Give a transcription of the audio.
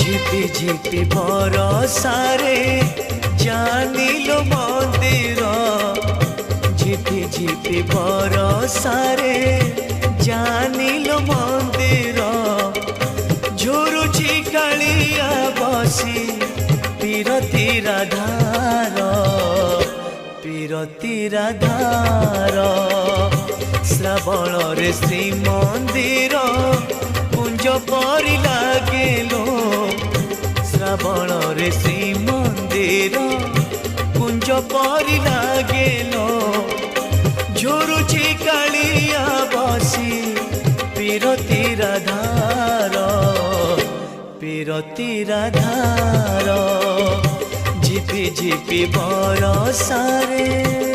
ঝিপি ঝিপি বরষারে জানিলো মন্দির ঝিপি ঝিপি বরষারে জানিলো মন্দির ঝুরুছি কাଳିଆ বসি পীরতি রাধার পীরতি রাধার শ্রাবণরে শ্রীমন্দির কুঞ্জ পরি লাগেলো শ্রাবণরে শ্রীমন্দির কুঞ্জ পরি লাগেলো ঝুরুছি কাଳିଆ বসি পীরতি রাধার পীরতি রাধার ঝিপি ঝিপি বরষারে।